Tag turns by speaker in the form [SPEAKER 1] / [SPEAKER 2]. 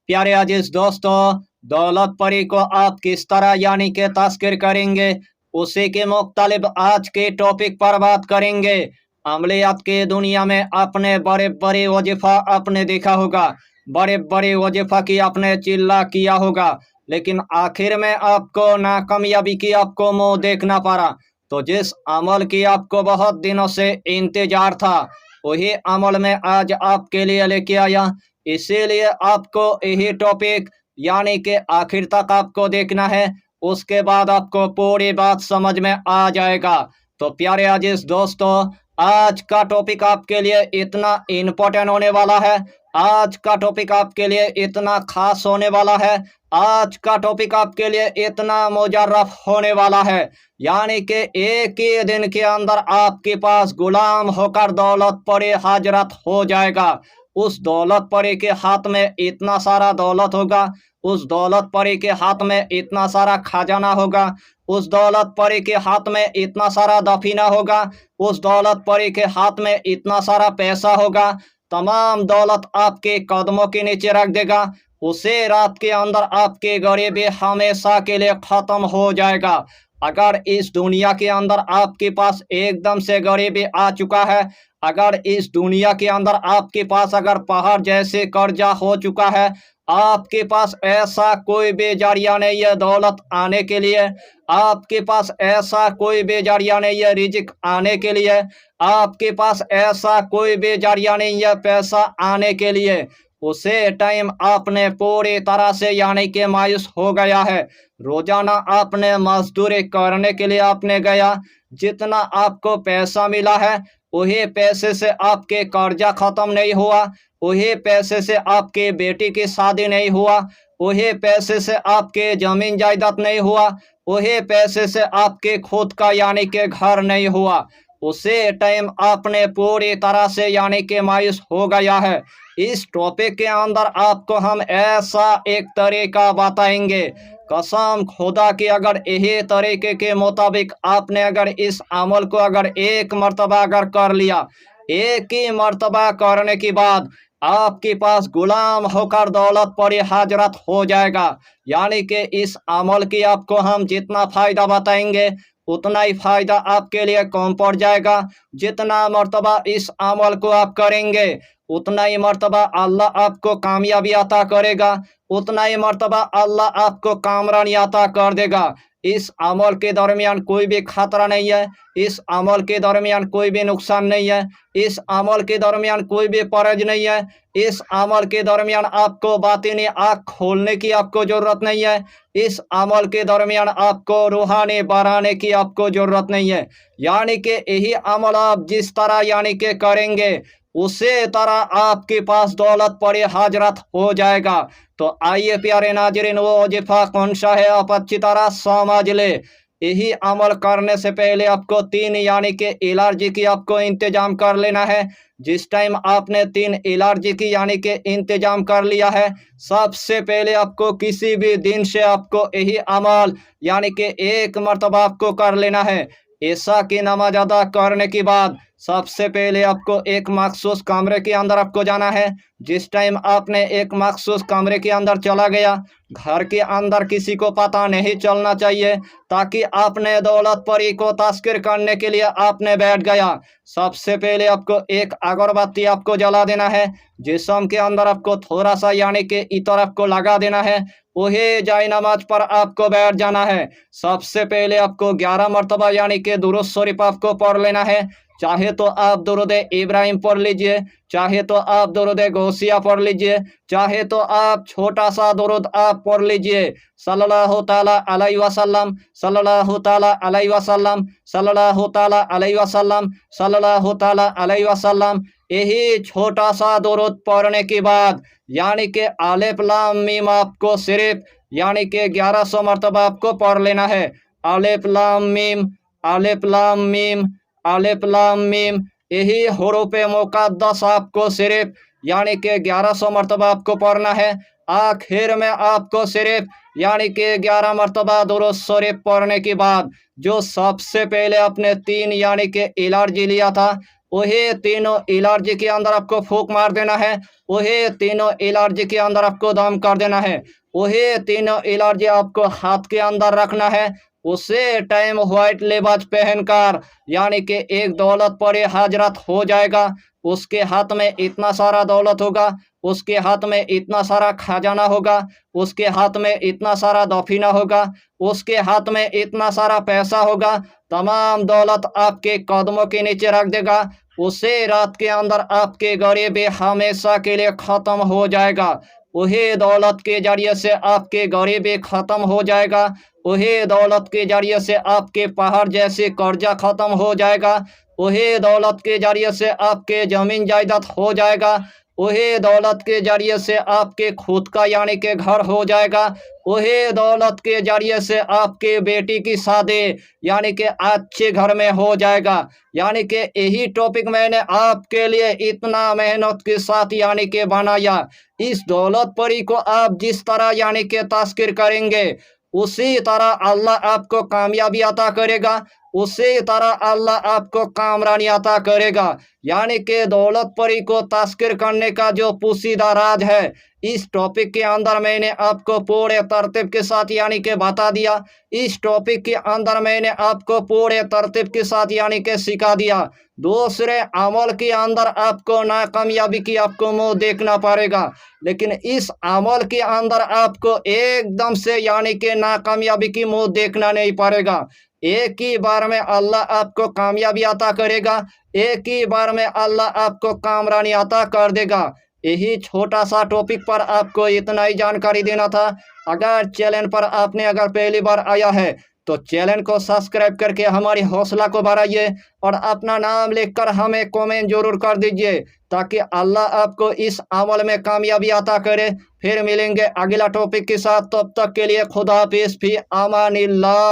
[SPEAKER 1] प्यारे अजीज दोस्तों, दौलत परी को आप किस तरह यानी के तस्कीर करेंगे, उसी के मुख्तलिफ आज के टॉपिक पर बात करेंगे। अमलियात के दुनिया में अपने बड़े बड़े वजीफा आपने देखा होगा, बड़े बड़े वजीफा की आपने चिल्ला किया होगा, लेकिन आखिर में आपको नाकामयाबी की आपको मुंह देखना पड़ा। तो जिस अमल की आपको बहुत दिनों से इंतजार था, वही अमल में आज आपके लिए लेके आया। इसीलिए आपको यही टॉपिक यानी कि आखिर तक आपको देखना है, उसके बाद आपको पूरी बात समझ में आ जाएगा। तो प्यारे अजीज दोस्तों, आज का टॉपिक आपके लिए इतना इम्पोर्टेंट होने वाला है, आज का टॉपिक आपके लिए इतना खास होने वाला है, आज का टॉपिक आपके लिए इतना मुजर्रफ होने वाला है, यानी कि एक ही दिन के अंदर आपके पास गुलाम होकर दौलत पड़े हाजरत हो जाएगा। उस दौलत परी के हाथ में इतना सारा दौलत होगा, उस दौलत परी के हाथ में इतना सारा खजाना होगा, उस दौलत परी के हाथ में इतना सारा दफीना होगा, उस दौलत परी के हाथ में इतना सारा पैसा होगा। तमाम दौलत आपके कदमों के नीचे रख देगा। उसे रात के अंदर आपकी गरीबी हमेशा के लिए खत्म हो जाएगा। अगर इस दुनिया के अंदर आपके पास एकदम से गरीबी आ चुका है, अगर इस दुनिया के अंदर आपके पास अगर पहाड़ जैसे कर्जा हो चुका है, आपके पास ऐसा कोई भी जरिया नहीं है दौलत आने के लिए, आपके पास ऐसा कोई भी जरिया नहीं है रिजिक आने के लिए, आपके पास ऐसा कोई भी जरिया नहीं है पैसा आने के लिए, उसे टाइम आपने पूरी तरह से यानी कि मायूस हो गया है। रोजाना आपने मजदूरी करने के लिए आपने गया, जितना आपको पैसा मिला है वही पैसे से आपके कर्जा खत्म नहीं हुआ, वही पैसे से आपके बेटी की शादी नहीं हुआ, वही पैसे से आपके जमीन जायदाद नहीं हुआ, वही पैसे से आपके खुद का यानी कि घर नहीं हुआ। उसे टाइम आपने पूरी तरह से यानी कि मायूस हो गया है। इस टॉपिक के अंदर आपको हम ऐसा एक तरीका बताएंगे, कसम खुदा की अगर यही तरीके के मुताबिक आपने अगर इस अमल को अगर एक मर्तबा अगर कर लिया, एक ही मर्तबा करने के बाद आपके पास गुलाम होकर दौलत पड़ी हाजरत हो जाएगा। यानी कि इस अमल की आपको हम जितना फायदा बताएंगे उतना ही फायदा आपके लिए कम पड़ जाएगा। जितना मर्तबा इस अमल को आप करेंगे उतना ही मर्तबा अल्लाह आपको कामयाबी अता करेगा, उतना ही मर्तबा अल्लाह आपको कामरानी अता कर देगा। इस अमल के दरमियान कोई भी खतरा नहीं है, इस अमल के दरमियान कोई भी नुकसान नहीं है, इस अमल के दरमियान कोई भी परज नहीं है, इस अमल के दरमियान आपको बातिनी आँख खोलने की आपको जरूरत नहीं है, इस अमल के दरमियान आपको रूहानी बढ़ाने की आपको जरूरत नहीं है। यानी कि यही अमल आप जिस तरह यानी कि करेंगे उसी तरह आपके पास दौलत पड़ी हाजरत हो जाएगा। तो आइए प्यारे नाजरीन, वो वजीफा कौन सा है आप अच्छी तरह समझ ले। यही अमल करने से पहले आपको 3 यानी कि एलर्जी की आपको इंतजाम कर लेना है। जिस टाइम आपने 3 एलर्जी की यानी कि इंतजाम कर लिया है, सबसे पहले आपको किसी भी दिन से आपको यही अमल यानी कि एक मर्तबा आपको कर लेना है। ऐसा की नमाज अदा करने के बाद सबसे पहले आपको एक मखसूस कमरे के अंदर आपको जाना है। जिस टाइम आपने एक मखसूस कमरे के अंदर चला गया, घर के अंदर किसी को पता नहीं चलना चाहिए, ताकि आपने दौलत परी को तस्कीर करने के लिए आपने बैठ गया। सबसे पहले आपको एक अगरबत्ती आपको जला देना है, जिस्म के अंदर आपको थोड़ा सा यानी कि इतर आपको लगा देना है, वही जाय नमाज पर आपको बैठ जाना है। सबसे पहले आपको 11 मरतबा यानी कि दुरूद शरीफ आपको पढ़ लेना है। चाहे तो आप दुरूद इब्राहिम पढ़ लीजिए, चाहे तो आप दुरूद गौसिया पढ़ लीजिए, चाहे तो आप छोटा सा दुरूद आप पढ़ लीजिए, सल्लल्लाहु ताला अलैहि वसल्लम, सल्लल्लाहु ताला अलैहि वसल्लम, सल्लल्लाहु ताला अलैहि वसल्लम, सल्लल्लाहु ताला अलैहि वसल्लम। यही छोटा सा दुरूद पढ़ने के बाद यानी कि अलिफ लाम मीम आपको सिर्फ यानी कि 1100 मरतबा आपको पढ़ लेना है। अलिफ लाम मीम, अलिफ लाम मीम, अलिफ लाम मीम, यही हुरूफ मुक़द्दस आपको सिर्फ यानी कि 1100 मरतबा आपको पढ़ना है। आखिर में आपको सिर्फ यानी कि 11 मरतबा दुरूद शरीफ पढ़ने के बाद जो सबसे पहले आपने 3 यानी कि एलर्जी लिया था वही तीनों एलर्जी के अंदर आपको फूंक मार देना है। वही तीनों एलर्जी के अंदर आपको दम कर देना है। वही तीनों एलर्जी आपको हाथ के अंदर रखना है। उसे टाइम व्हाइट लिबास पहनकर, यानी कि एक दौलत परी हजरत हो जाएगा। उसके हाथ में इतना सारा दौलत होगा, उसके हाथ में इतना सारा खजाना होगा, उसके हाथ में इतना सारा दफीना होगा, उसके हाथ में इतना सारा पैसा होगा। तमाम दौलत आपके कदमों के नीचे रख देगा। उसे रात के अंदर आपके गरीबी हमेशा के लिए खत्म हो जाएगा। वही दौलत के जरिए से आपके गरीबी खत्म हो जाएगा। वही दौलत के जरिए से आपके पहाड़ जैसे कर्जा खत्म हो जाएगा। वही दौलत के जरिए से आपके जमीन जायदाद हो जाएगा। वही दौलत के जरिए से आपके खुद का यानी कि घर हो जाएगा। वही दौलत के जरिए से आपके बेटी की शादी यानी कि अच्छे घर में हो जाएगा। यानी कि यही टॉपिक मैंने आपके लिए इतना मेहनत के साथ यानी कि बनाया। इस दौलत परी को आप जिस तरह यानी कि तस्कीर करेंगे, उसी तरह अल्लाह आपको कामयाबी अता करेगा। उसी तरह अल्लाह आपको कामरानी अता करेगा। यानी कि दौलत परी को तस्कीर करने का जो पोशीदा राज है, इस टॉपिक के अंदर मैंने आपको पूरे तरतीब के साथ यानी कि बता दिया। इस टॉपिक के अंदर मैंने आपको पूरे तरतीब के साथ यानी कि सिखा दिया। दूसरे अमल के अंदर आपको नाकामयाबी की आपको मुंह देखना पड़ेगा, लेकिन इस अमल के अंदर आपको एकदम से यानी कि नाकामयाबी की मुंह देखना नहीं पड़ेगा। एक ही बार में अल्लाह आपको कामयाबी अता करेगा। एक ही बार में अल्लाह आपको कामरानी अता कर देगा। यही छोटा सा टॉपिक पर आपको इतना ही जानकारी देना था। अगर चैनल पर आपने अगर पहली बार आया है तो चैनल को सब्सक्राइब करके हमारी हौसला को बढ़ाइए और अपना नाम लिखकर हमें कमेंट जरूर कर दीजिए, ताकि अल्लाह आपको इस अमल में कामयाबी अता करे। फिर मिलेंगे अगला टॉपिक के साथ, तब तक के लिए खुदा हाफिज़, फी अमानिल्लाह।